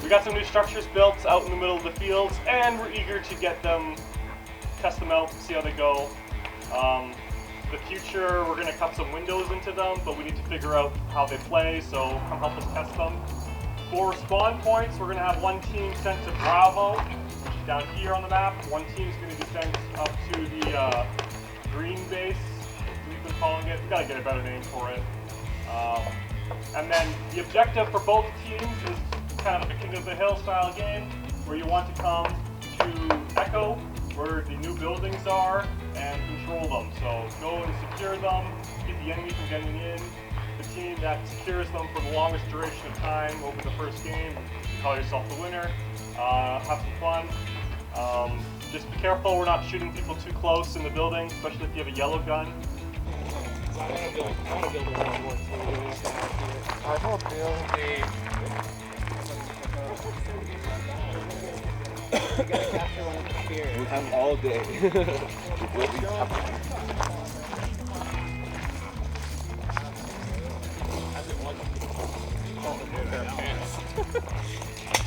We got some new structures built out in the middle of the fields, and we're eager to get them, test them out, see how they go. The future, we're going to cut some windows into them, but we need to figure out how they play, so come help us test them. For spawn points, we're going to have one team sent to Bravo, which is down here on the map. One team is going to be sent up to the green base, we've been calling it. We've got to get a better name for it. And then the objective for both teams is kind of like a King of the Hill style game, where you want to come to Echo, where the new buildings are, and control them. So go and secure them, keep the enemy from getting in. The team that secures them for the longest duration of time over the first game, you call yourself the winner. Have some fun. Just be careful we're not shooting people too close in the building, especially if you have a yellow gun. I want to build a World War II. I want to build You gotta capture one with the spear. We have all day.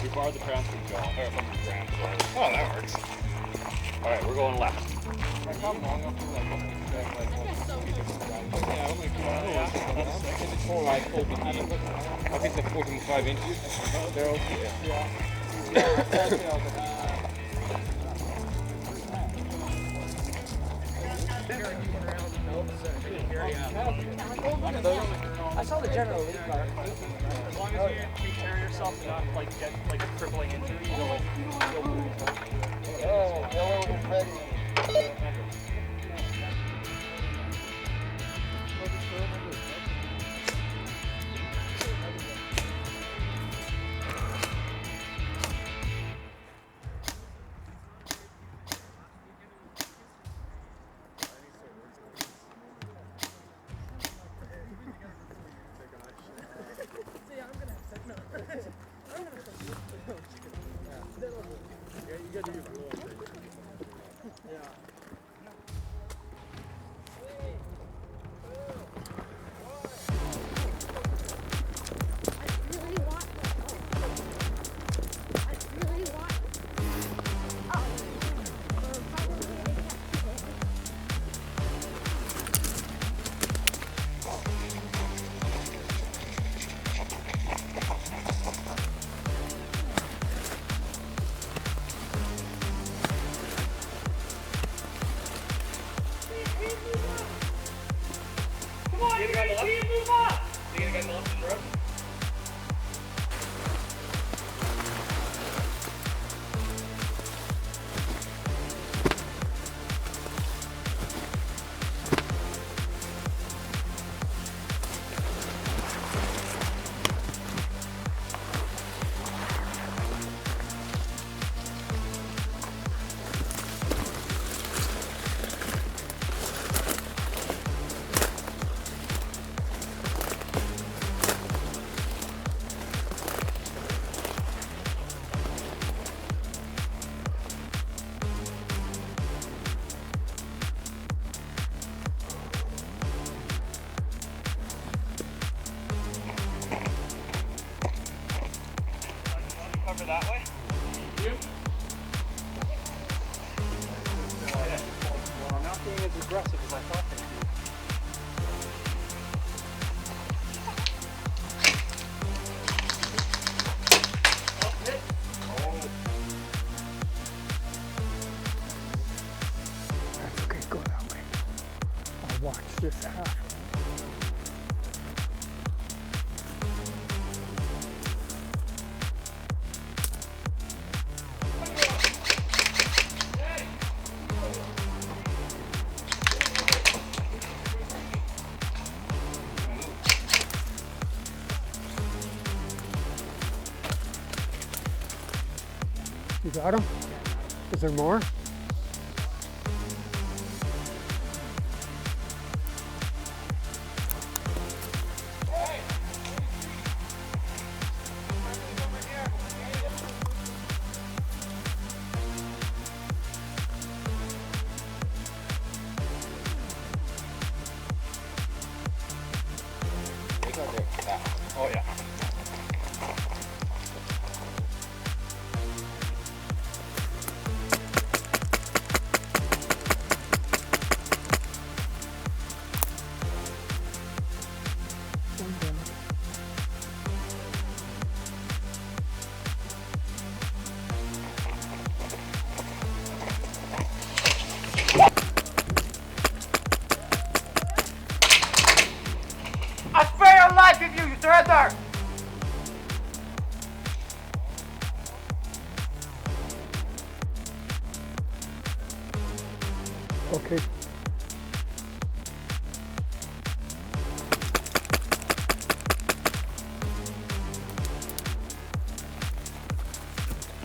We borrowed the crowns from John, or from his grandfather. Oh, that works. Alright, we're going left. How long up to I think they're 45 inches. They're okay. I saw the general league car. As long as you take care of yourself and not like get like a crippling injury, you know, like Oh, hello, ready. that way. You? Well, I'm not being as aggressive as I thought they'd be. That's okay, go that way. I'll watch this half. You got him? Is there more? Oh yeah. Okay.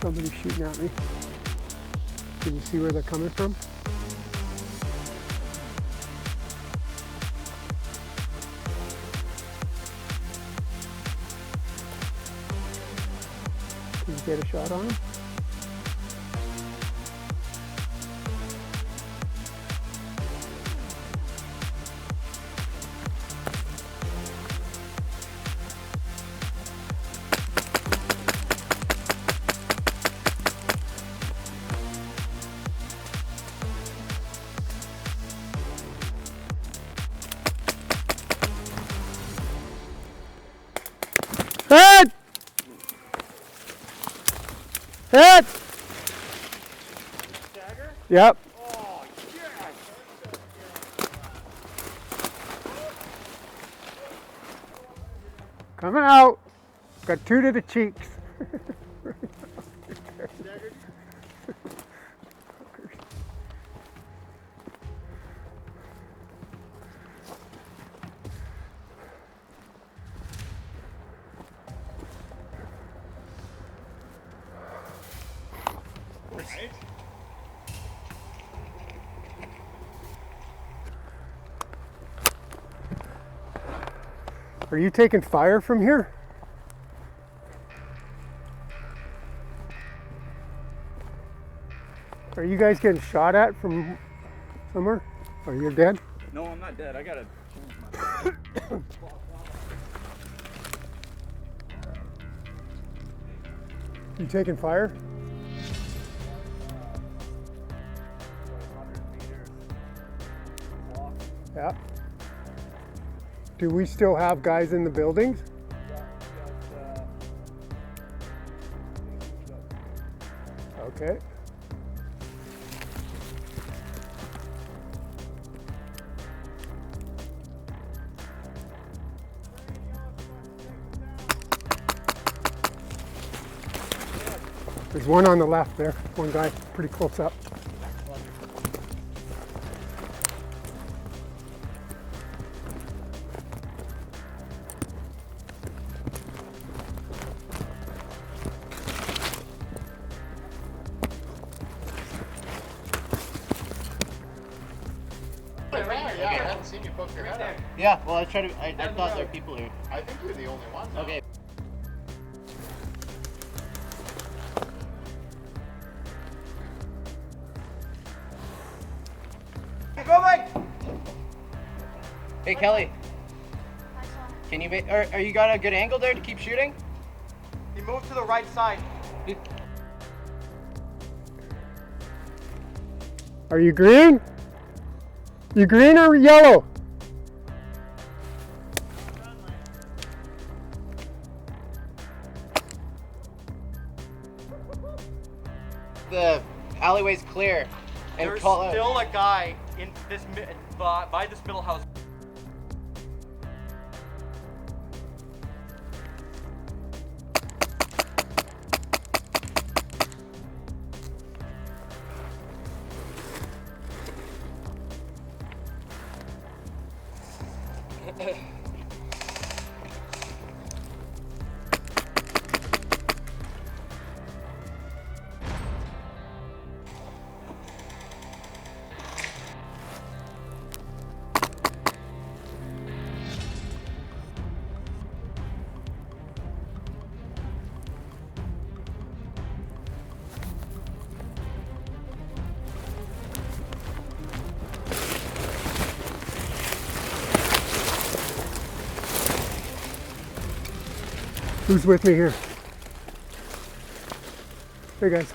Somebody's shooting at me. Can you see where they're coming from? Can you get a shot on him? Head! Head! Stagger? Yep. Oh, yes! Coming out. Got 2 to the cheeks. Stagger. Right? Are you taking fire from here? Are you guys getting shot at from somewhere? Or you're dead? No, I'm not dead. I gotta change my. You taking fire? 100 meters. Walk. Yeah. Do we still have guys in the buildings? Yeah, we got. Okay. There's one on the left there. One guy pretty close up. Yeah, I haven't seen you poke your head out. Yeah, well, I thought there were people here. I think you're the only one. Now. Okay. Go back! Hey, Kelly. Can you are you got a good angle there to keep shooting? He moved to the right side. Are you green? You green or yellow? The alleyway's clear. And There's call out. still a guy in this by this middle house. Who's with me here? Hey guys.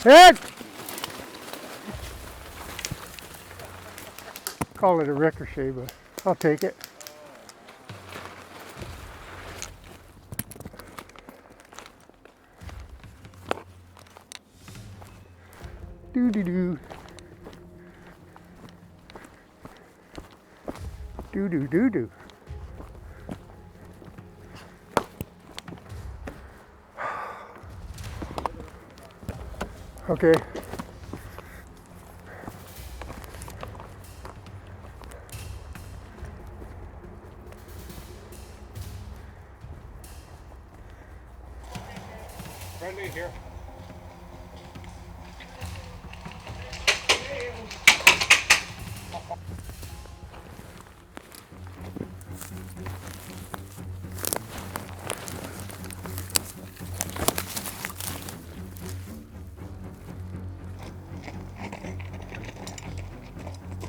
Hit! Call it a ricochet, but I'll take it. Do do do. Do do do do. Okay. Friendly here.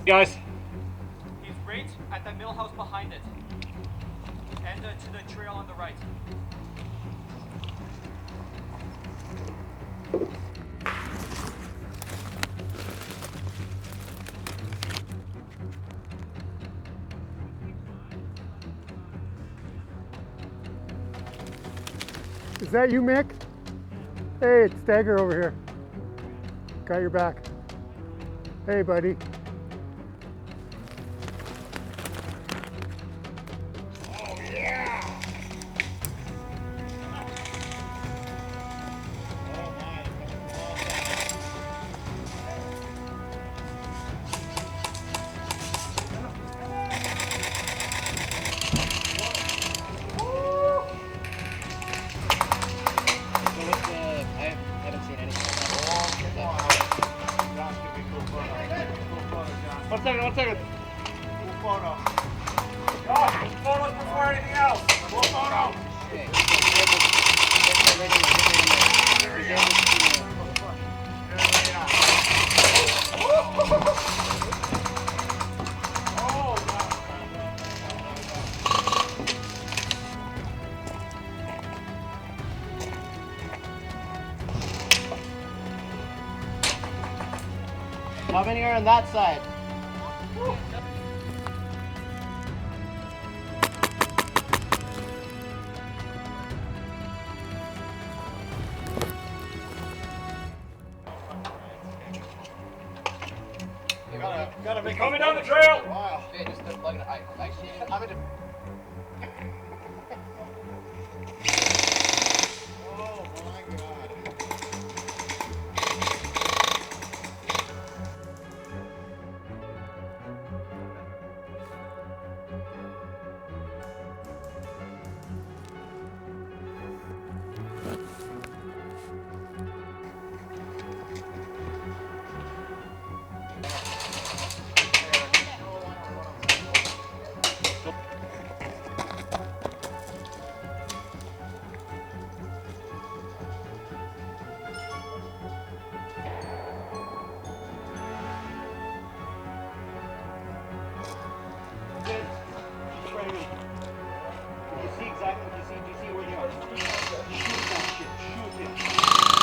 Guys, He's right at the mill house behind it. And to the trail on the right. Is that you, Mick? Hey, it's Stagger over here. Got your back. Hey, buddy. I haven't seen anything. one second. Cool photo. Photos before anything else. Cool photo. Okay. How many are on that side? Gotta make Coming down the trail. Wow. Okay, just plug it. I'm in. Oh my God.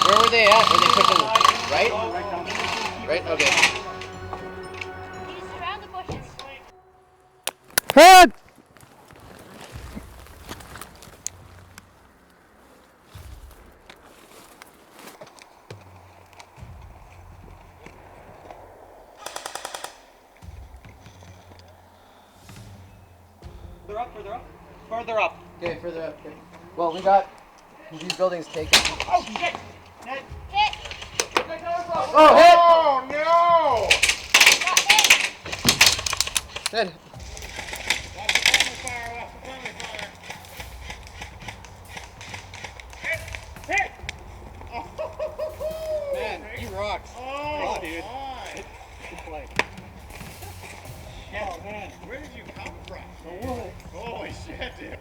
Where were they at? Were they pushing right? Right? Okay. He's around the bushes. Head! Further up. Okay, further up. Okay. Well, we got these buildings taken. Oh shit! Hit! Oh, hit! Oh no! Got hit! Good. Watch the friendly fire, watch the friendly fire. Hit! Man, he rocks. Oh, dude. my. Oh, man. Where did you come from? Holy shit, dude.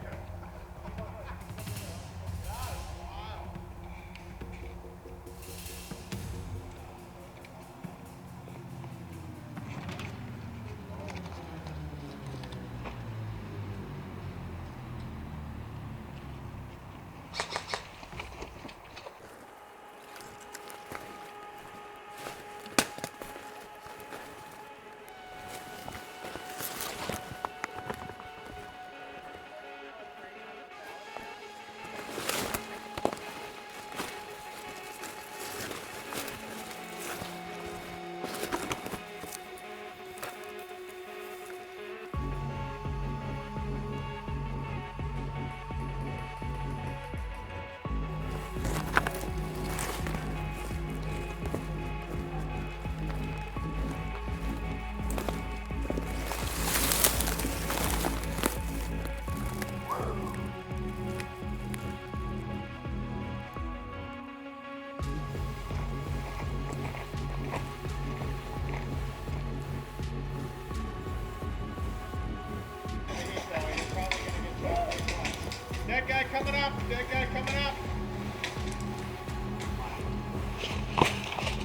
Dead guy coming up.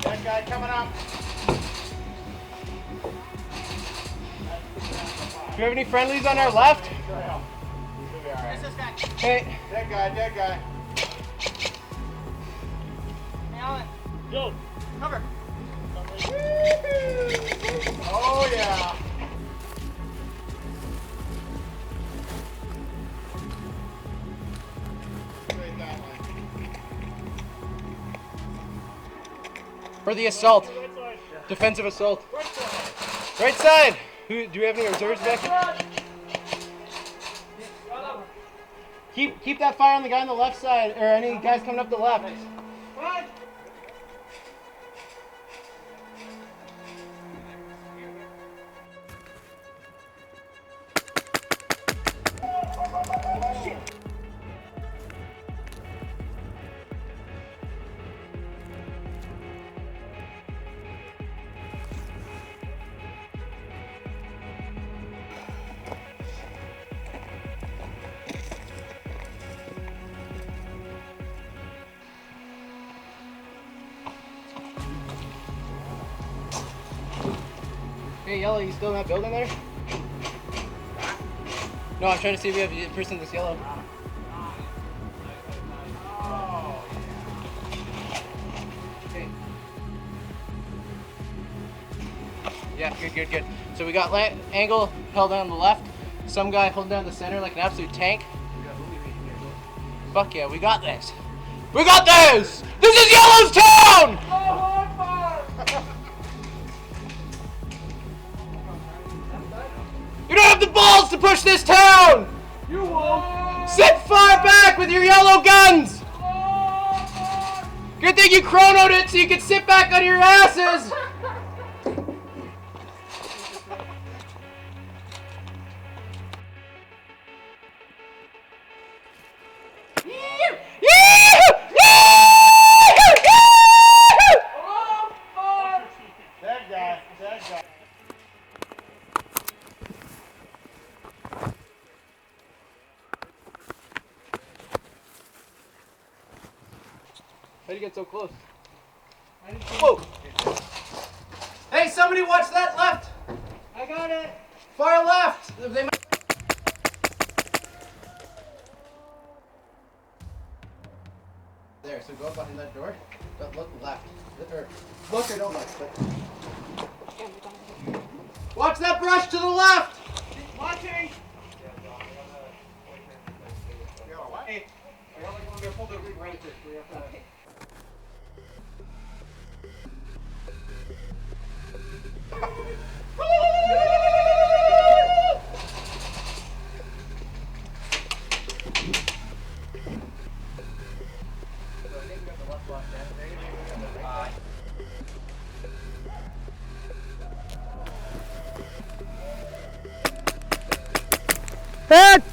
Dead guy coming up. Do you have any friendlies on our left? This is that. Hey. Dead guy, dead guy. Hey, Alan. Yo. Cover. Oh yeah. Straight that way. For the assault. Defensive assault. Right side. Who, do we have any reserves back? Keep that fire on the guy on the left side, or any guys coming up the left. Hey, Yellow, you still in that building there? No, I'm trying to see if we have a person that's yellow. Hey. Yeah, good. So we got angle held down on the left, some guy holding down the center like an absolute tank. Fuck yeah, we got this. We got this! This is Yellow's town! You don't have the balls to push this town! You won't. Sit far back with your yellow guns! Good thing you chronoed it so you could sit back on your asses! Dead guy, dead guy. How'd you get so close? Whoa! Hey, somebody watch that left! I got it. Far left! They might... There, so go behind that door, but look left. Or look or don't look, but... Watch that brush to the left! Watching. Hey, Head!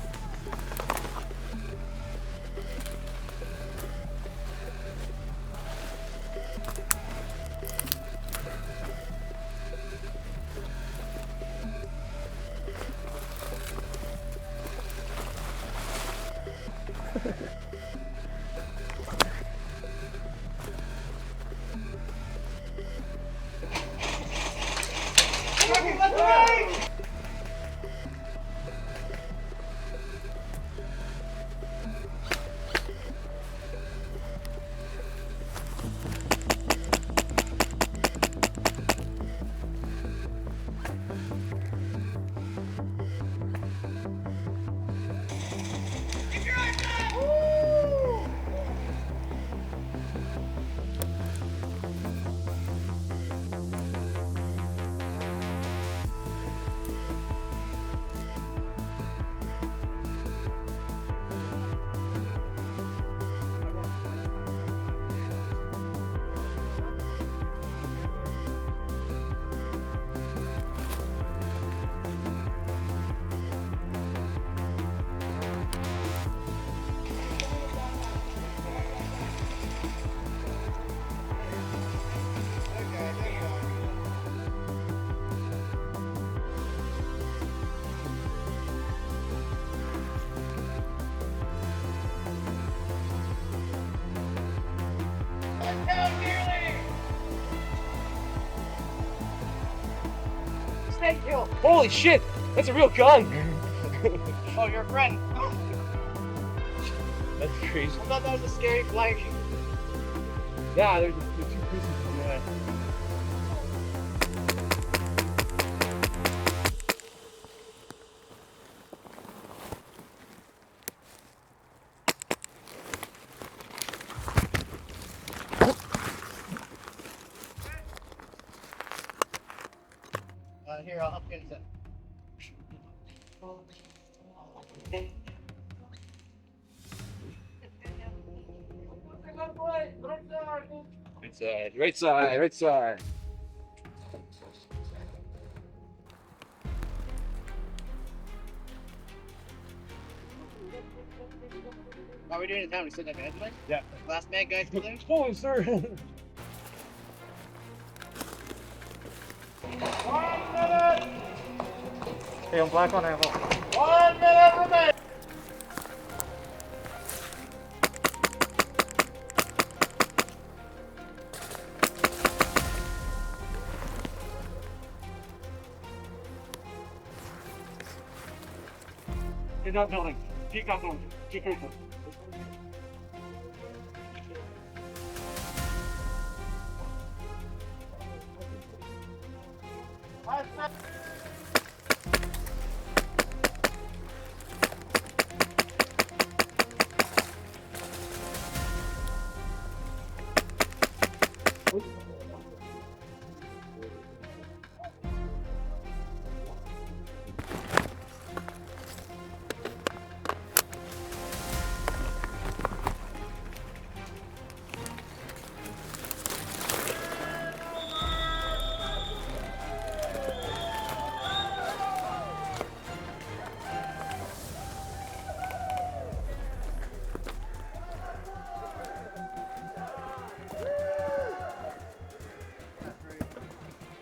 Thank you. Holy shit! That's a real gun! Oh, your friend. That's crazy. I thought that was a scary flag. Yeah, there's the two pieces from that. Here, I'll help you in a sec. Right side, right side, right side. How are we doing in town? We still got guys tonight? Yeah. Last man guy still there? Oh, sir. Hey, I'm black on ammo. 1 minute remaining. In that building. Keep that building. Keep it.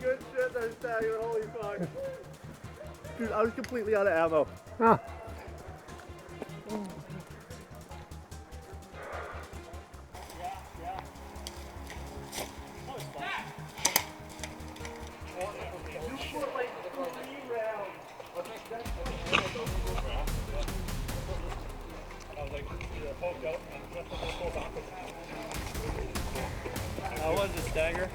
Good shit there, Stagger. Holy fuck. Dude, I was completely out of ammo. Ah, How was it, Stagger?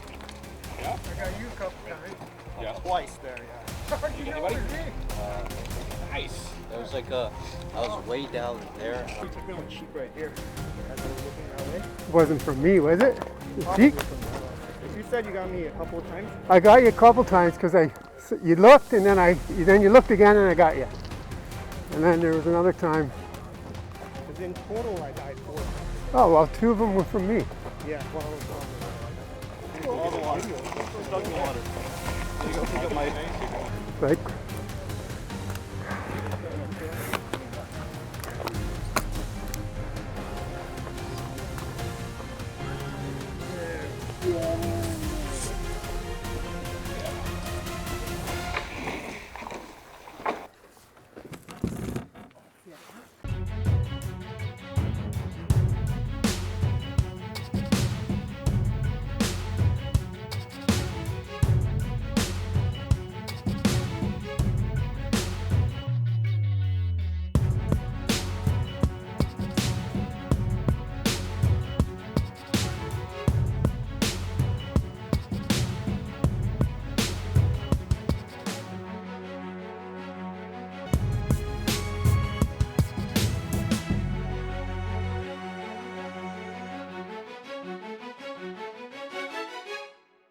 I got you a couple times. Twice there, yeah. How'd you know it was me? Nice. It was like I was way down there. We took me on cheap right here. As I was looking that way. It wasn't from me, was it? Pete? You said you got me a couple of times. I got you a couple times because you looked and then you looked again and I got you. And then there was another time. Because in total I died 4 times. Oh well, 2 of them were from me. Yeah, well, All the water. Dug the water. You go pick up my. Like